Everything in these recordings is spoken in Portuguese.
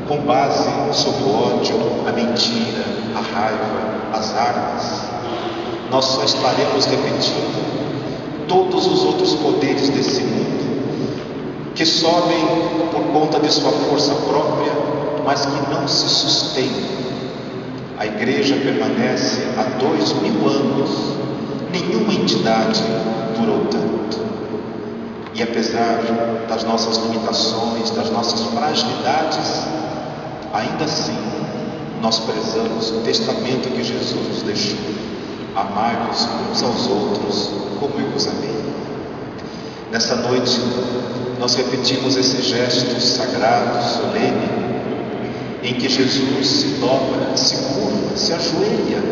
com base sobre o ódio, a mentira, a raiva, as armas, nós só estaremos repetindo todos os outros poderes desse mundo, que sobem por conta de sua força própria, mas que não se sustentam. A igreja permanece há 2000 anos, nenhuma entidade durou tanto. E apesar das nossas limitações, das nossas fragilidades, ainda assim nós prezamos o testamento que Jesus nos deixou: amar-nos uns aos outros como eu vos amei. Nessa noite nós repetimos esse gesto sagrado, solene, em que Jesus se dobra, se curva, se ajoelha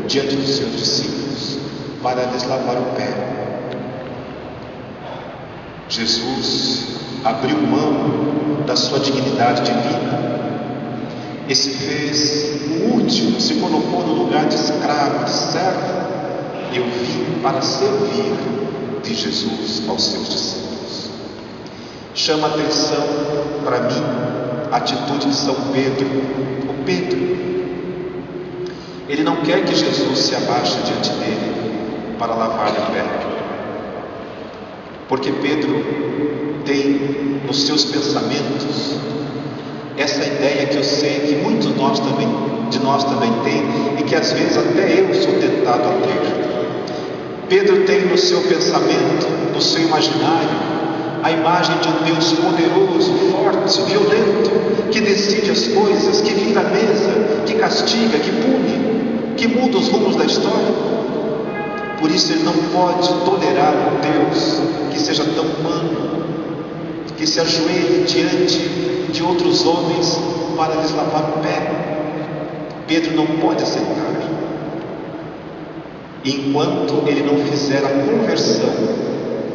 diante dos seus discípulos para lhes lavar o pé. Jesus abriu mão da sua dignidade divina e se fez o último, se colocou no lugar de escravo, de servo. Eu vim para servir, de Jesus aos seus discípulos. Chama atenção para mim a atitude de São Pedro. O Pedro, ele não quer que Jesus se abaixe diante dele para lavar-lhe o pé, porque Pedro tem nos seus pensamentos essa ideia que eu sei que muitos de nós também tem, e que às vezes até eu sou tentado a ter. Pedro tem no seu pensamento, no seu imaginário, a imagem de um Deus poderoso, forte, violento, que decide as coisas, que vira a mesa, que castiga, que pune, que muda os rumos da história. Por isso ele não pode tolerar um Deus que seja tão humano, que se ajoelhe diante de outros homens para lhes lavar o pé. Pedro não pode aceitar. Enquanto ele não fizer a conversão,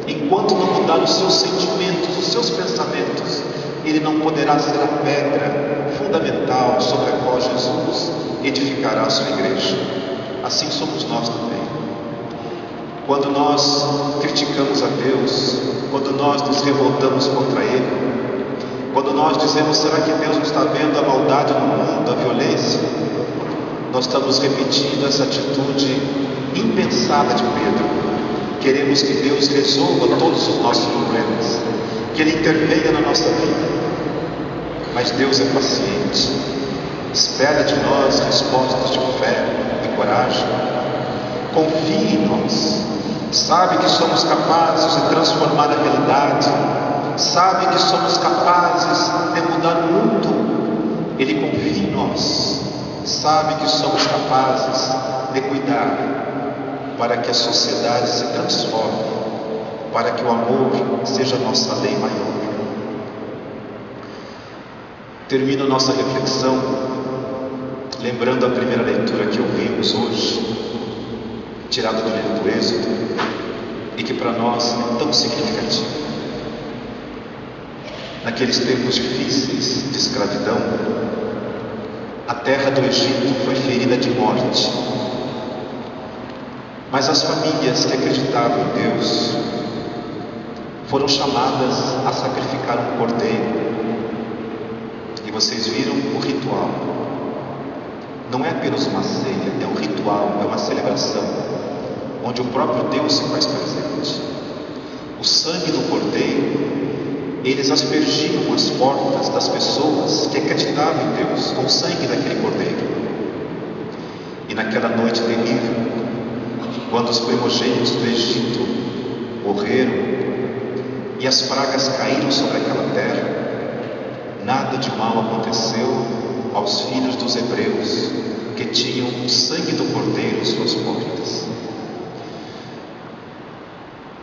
enquanto não mudar os seus sentimentos, os seus pensamentos, ele não poderá ser a pedra fundamental sobre a qual Jesus edificará a sua igreja. Assim somos nós também. Quando nós criticamos a Deus, quando nós nos revoltamos contra Ele, quando nós dizemos: será que Deus não está vendo a maldade no mundo, a violência? Nós estamos repetindo essa atitude impensada de Pedro. Queremos que Deus resolva todos os nossos problemas, que Ele intervenha na nossa vida. Mas Deus é paciente, espera de nós respostas de fé, de coragem. Confie em nós, sabe que somos capazes de transformar a realidade, sabe que somos capazes de mudar o mundo. Ele confia em nós, sabe que somos capazes de cuidar para que a sociedade se transforme, para que o amor seja a nossa lei maior. Termino nossa reflexão lembrando a primeira leitura que ouvimos hoje, tirada do livro do Êxodo, e que para nós é tão significativa. Naqueles tempos difíceis de escravidão, a terra do Egito foi ferida de morte, mas as famílias que acreditavam em Deus foram chamadas a sacrificar um cordeiro. E vocês viram o ritual. Não é apenas uma ceia, é um ritual, é uma celebração, onde o próprio Deus se faz presente. O sangue do cordeiro, eles aspergiam as portas das pessoas que acreditavam em Deus com o sangue daquele cordeiro. E naquela noite terrível, quando os primogênitos do Egito morreram e as pragas caíram sobre aquela terra, nada de mal aconteceu aos filhos dos hebreus que tinham o sangue do cordeiro em suas portas.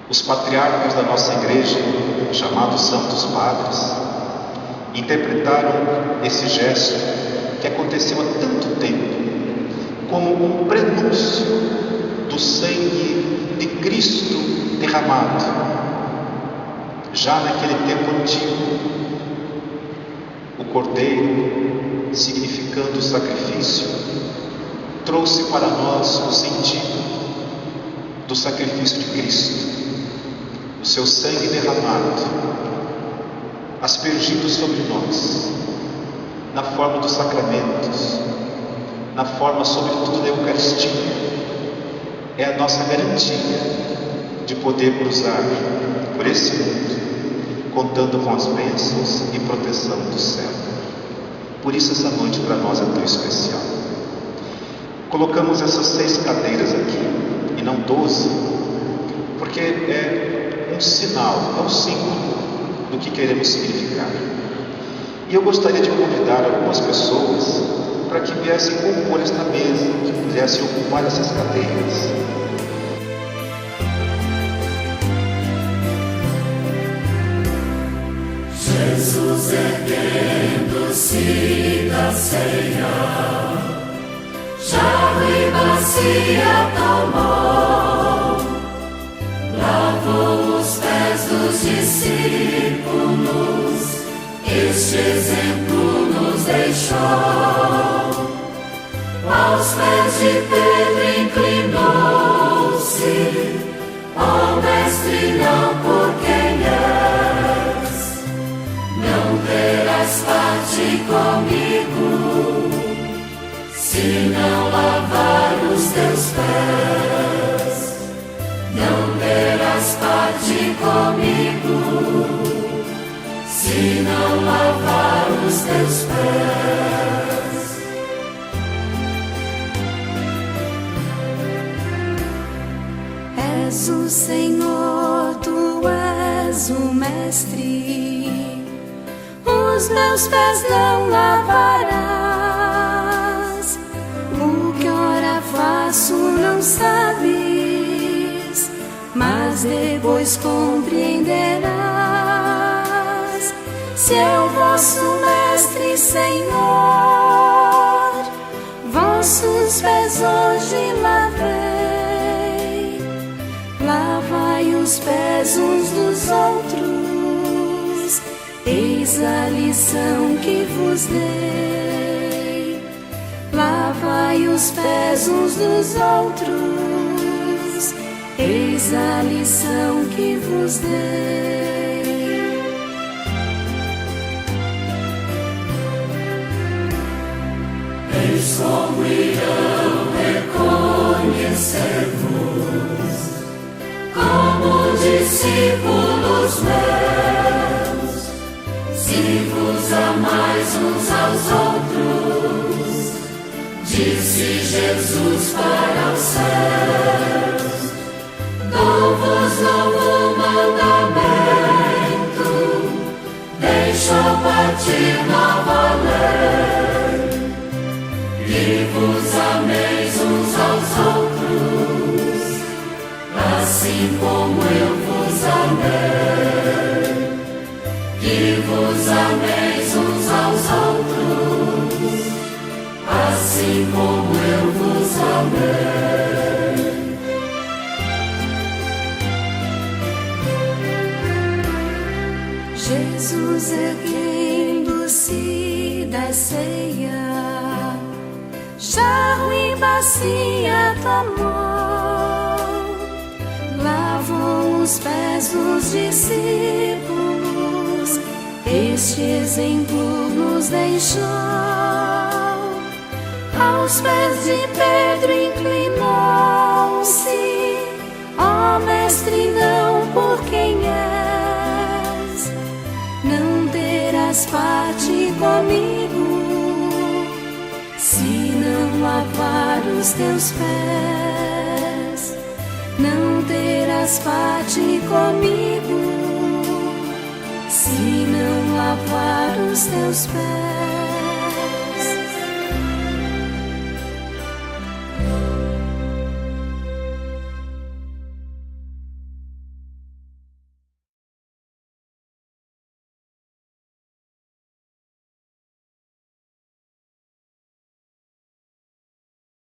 Os patriarcas da nossa igreja, chamados Santos Padres, interpretaram esse gesto que aconteceu há tanto tempo como um prenúncio do sangue de Cristo derramado. Já naquele tempo antigo, o cordeiro, significando o sacrifício, trouxe para nós o sentido do sacrifício de Cristo, o seu sangue derramado, aspergido sobre nós, na forma dos sacramentos, na forma, sobretudo, da Eucaristia. É a nossa garantia de poder cruzar por esse mundo, contando com as bênçãos e proteção do céu. Por isso essa noite para nós é tão especial. Colocamos essas 6 cadeiras aqui, e não 12, porque é um sinal, é um símbolo do que queremos significar. E eu gostaria de convidar algumas pessoas para que viessem compor esta mesa, que pudessem ocupar essas cadeiras. Jesus erguendo-se da ceia, jarro e bacia tomou, lavou os pés dos discípulos, este exemplo nos deixou. Aos pés de Pedro inclinou-se, ó Mestre, não por quem és, não terás parte comigo, se não lavar os teus pés. Não terás parte comigo, se não lavar os teus pés. És o Senhor, tu és o Mestre, os meus pés não lavarás. O que ora faço não sabes, mas depois compreenderás. Se é o vosso Mestre, Senhor, vossos pés hoje lavei. Lavai os pés uns dos outros, eis a lição que vos dei. Lavai os pés uns dos outros, eis a lição que vos dei. Eis como irão reconhecer-vos como discípulos meus, se vos amais uns aos outros, disse Jesus para os céus. Dou-vos novo mandamento, deixo partir nova lei, que vos ameis uns aos outros, assim como eu vos amei, que vos ameis uns aos outros, assim como eu vos amei. Jesus erguendo-se da ceia, jarro e bacia tomou, lavou os pés dos discípulos, este exemplo nos deixou. Aos pés de Pedro inclinou-se, ó Mestre, não por quem és, não terás parte comigo, se não lavar os teus pés. Não terás parte comigo, se não lavar os teus pés.